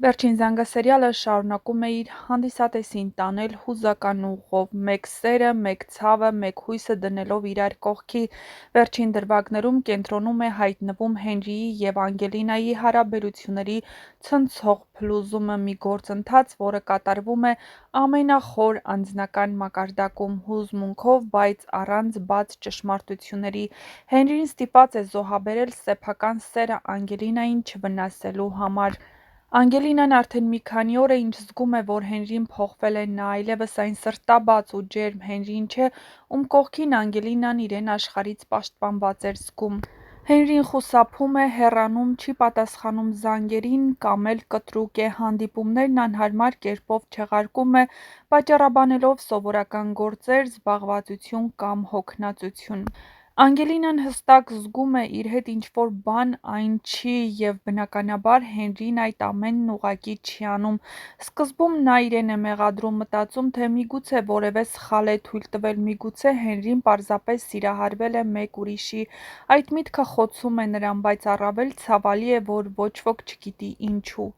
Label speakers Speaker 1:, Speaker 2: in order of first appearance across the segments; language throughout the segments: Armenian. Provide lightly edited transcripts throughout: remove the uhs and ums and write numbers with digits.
Speaker 1: Վերջին զանգասերիալը շարունակում է իր հանդիսատեսին տանել հուզական ուղով՝ մեկ սերը, մեկ ցավը, մեկ հույսը դնելով իրար կողքի։ Վերջին դրվագներում կենտրոնում է հայտնվում Հենրիի և Անգելինայի հարաբերությունների ցնցող փլուզումը, մի գործընթաց, որը կատարվում է ամենախոր անձնական մակարդակում՝ հուզմունքով, բայց առանց բաց ճշմարտությունների։ Հենրին ստիպված է զոհաբերել սեփական սերը Անգելինային չվնասելու համար։ Անգելինան արդեն մի քանի օր է ինչ զգում է, որ Հենրին փոխվել է, նա այլևս այն սրտաբաց ու ջերմ Հենրին չէ, ում կողքին Անգելինան իրեն աշխարհից պաշտպանված էր զգում։ Հենրին խուսափում է, հեռանում, չի պատասխանում զանգերին կամ էլ կտրուկ է, հանդիպումներն անհարմար կերպով չեղարկում է, պատճառաբանելով սովորական գործեր, զբաղվածություն կամ հոգնածություն։ Անգելինան հստակ զգում է՝ իր հետ ինչ-որ բան այն չի, և բնականաբար Հենրին այդ ամենն ուղղակի չի անում։ Սկզբում նա իրեն է մեղադրում, մտածում, թե միգուցե որևէ սխալ է թույլ տվել, միգուցե Հենրին պարզապես սիրահարվել է մեկ ուրիշի։ Այդ միտքը խոցում է նրան, բայց առավել ցավալի է, որ ոչ ոք չգիտի ինչու։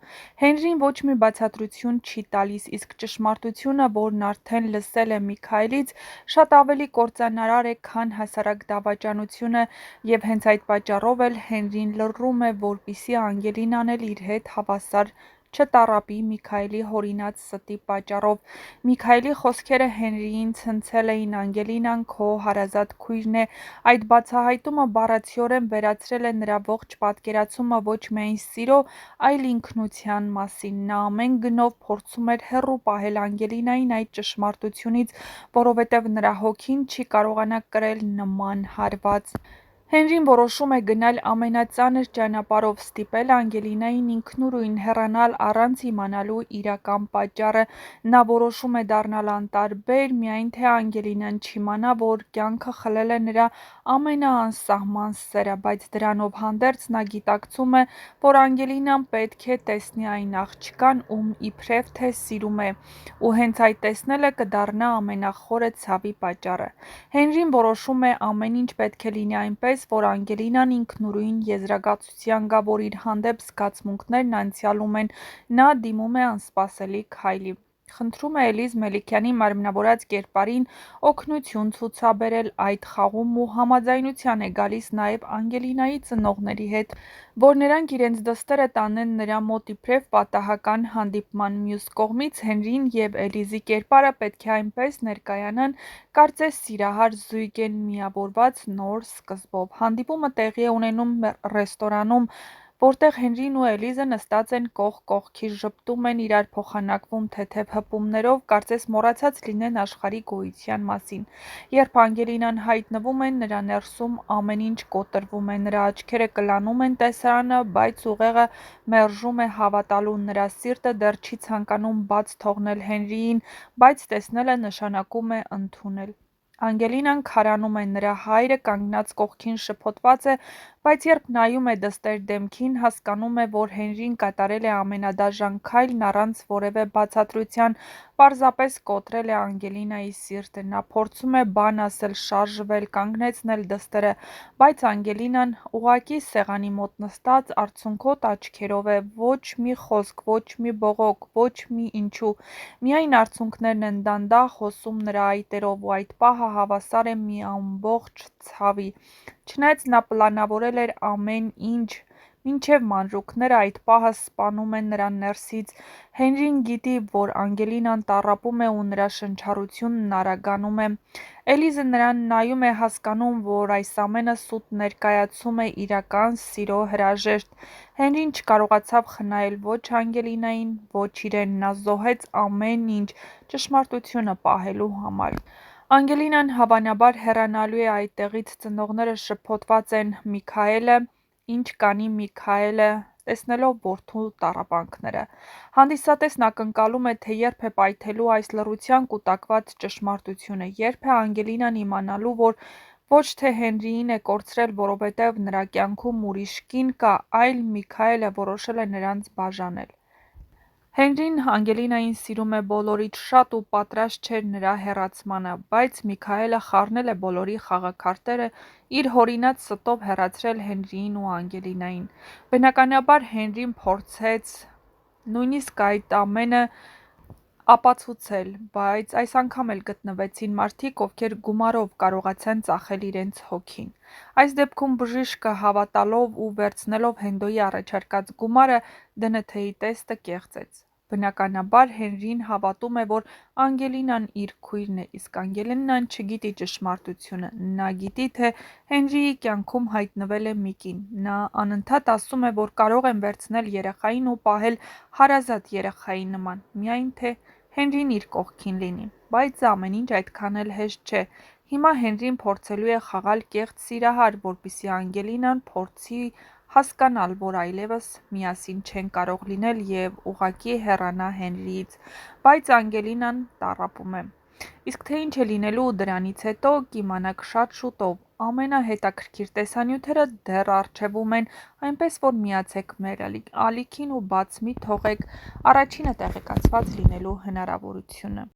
Speaker 1: Հենրին ոչ մի բացատրություն չի տալիս, իսկ ճշմարտությունը, որն արդեն լսել է Միքայելից, շատ ավելի կործանարար է, քան հասարակ դավաճանությունը, և հենց այդ պատճառով էլ Հենրին լռում է, որպեսզի Անգելինան էլ իր հետ հավասար չտառապի Միքայելի հորինած ստի պատճառով։ Միքայելի խոսքերը Հենրիին ցնցել էին. «Անգելինան քո հարազատ քույրն է»։ Այդ բացահայտումը բառացիորեն վերացրել է նրա ողջ պատկերացումը ոչ միայն սիրո, այլ ինքնության մասին։ Նա ամեն գնով փորձում էր հեռու պահել Անգելինային այդ ճշմարտությունից, որովհետև նրա հոգին չի կարողանա կրել նման հարված։ Հենրին որոշում է գնալ ամենածանր ճանապարհով, ստիպել Անգելինային ինքնուրույն հեռանալ առանց իմանալու իրական պատճառը։ Նա որոշում է դառնալ անտարբեր, միայն թե Անգելինան չիմանա, որ կյանքը խլել է նրա ամենաանսահման սերը, բայց դրանով հանդերձ նա գիտակցում է, որ Անգելինան պետք է տեսնի այն աղջկան, ում իբրև թե սիրում է, ու հենց այդ տեսնելը կդառնա ամենախորը ցավի պատճառը։ Հենրին որոշում է ամեն ինչ պետք է լինի այնպես, որ Անգելինան ինքնուրույն եզրակացության գա, որ իր հանդեպ զգացմունքներն անցյալում են։ Նա դիմում է անսպասելի քայլի։ Խնդրում է Էլիզ Մելիքյանի մարմնավորած կերպարին օգնություն ցուցաբերել այդ խաղում ու համաձայնության է գալիս նաև Անգելինայի ծնողների հետ, որ նրանք իրենց դստերը տանեն նրա մոտ իբրև պատահական հանդիպման։ Մյուս կողմից Հենրին և Էլիզի կերպարը պետք է այնպես ներկայանան, կարծես սիրահար զույգ են՝ միավորված նոր սկզբով։ Հանդիպումը տեղի է ունենում ռեստորանում, որտեղ Հենրին ու Էլիզը նստած են կողք կողքի, ժպտում են, իրար փոխանակվում թեթև հպումներով, կարծես մոռացած լինեն աշխարհի գոյության մասին։ Երբ Անգելինան հայտնվում է, նրա ներսում ամեն ինչ կոտրվում է, նրա աչքերը կլանում են տեսարանը, բայց ուղեղը մերժում է հավատալու, նրա սիրտը դեռ չի ցանկանում բաց թողնել Հենրիին, բայց տեսնելը նշանակում է ընդունել։ Անգելինան քարանում է, նրա հայրը կանգնած կողքին շփոթված է, բայց երբ նայում է դստեր դեմքին, հասկանում է, որ Հենրին կատարել է ամենադաժան քայլն առանց որևէ բացատրության, պարզապես կոտրել է Անգելինայի սիրտը։ Նա փորձում է բան ասել, շարժվել, կանգնեցնել դստերը, բայց Անգելինան ուղղակի սեղանի մոտ նստած, արցունքոտ աչքերով է, ոչ մի խոսք, ոչ մի բողոք, ոչ մի ինչու։ Միայն արցունքներն են դանդաղ հոսում նրա այտերով, ու այդ պահը հավասար է մի ամբողջ ցավի։ Չնայած նա պլանավորել էր ամեն ինչ, մինչև մանրուքները, այդ պահը սպանում է նրան ներսից։ Հենրին գիտի, որ Անգելինան տառապում է ու նրա շնչառությունն արագանում է։ Էլիզը նրան նայում է, հասկանում, որ այս ամենը սուտ ներկայացում է իրական սիրո հրաժեշտ։ Հենրին չկարողացավ խնայել ոչ Անգելինային, ոչ իրեն, նա զոհեց ամեն ինչ՝ ճշմարտությունը պահելու համար։ Անգելինան հավանաբար հեռանալու է այդտեղից, ծնողները շփոթված են, Միքայելը, ինչ կանի Միքայելը, տեսնելով որդու տառապանքները։ Հանդիսատեսն ակնկալում է, թե երբ է պայթելու այս լռության կուտակված ճշմարտությունը, երբ է Անգելինան իմանալու, որ ոչ թե Հենրիին է կորցրել, որովհետև նրա կյանքում ուրիշ կին կա, այլ Միքայելը որոշել է նրանց բաժանել։ Հենրին Անգելինային սիրում է բոլորից շատ ու պատրաստ չէր նրա հեռացմանը, բայց Միքայելը խառնել է բոլորի խաղաքարտերը, իր հորինած ստով հեռացրել Հենրիին ու Անգելինային։ Բնականաբար Հենրին փորձեց նույնիսկ այդ ամենը ապացուցել, բայց այս անգամ էլ գտնվեցին մարդիկ, ովքեր գումարով կարողացան ծախել իրենց հոգին։ Այս դեպքում բժիշկը հավատալով ու վերցնելով Հենդոյի առաջարկած գումարը, ԴՆԹ-ի տեստը կեղծեց։ Բնականաբար Հենրին հավատում է, որ Անգելինան իր քույրն է, իսկ Անգելինան չգիտի ճշմարտությունը։ Նա գիտի, թե Հենրիի կյանքում հայտնվել է մի կին։ Նա անընդհատ ասում է, որ կարող են վերցնել երեխային ու պահել հարազատ երեխայի նման, միայն թե Հենրին իր կողքին լինի։ Բայց ամեն ինչ այդքան էլ հեշտ չէ։ Հիմա Հենրին փորձելու է խաղալ կեղծ սիրահար, որպեսզի Անգելինան փորձի հասկանալ, որ այլևս միասին չեն կարող լինել և ուղղակի հեռանա Հենրիից, բայց Անգելինան տառապում է։ Իսկ թե ինչ է լինելու դրանից հետո, կիմանաք շատ շուտով։ Ամենահետաքրքիր տեսանյութերը դեռ առջևում են, այնպես որ միացեք մեր ալիքին ու բաց մի թողեք առաջինը տեղեկացված լինելու հնարավորությունը։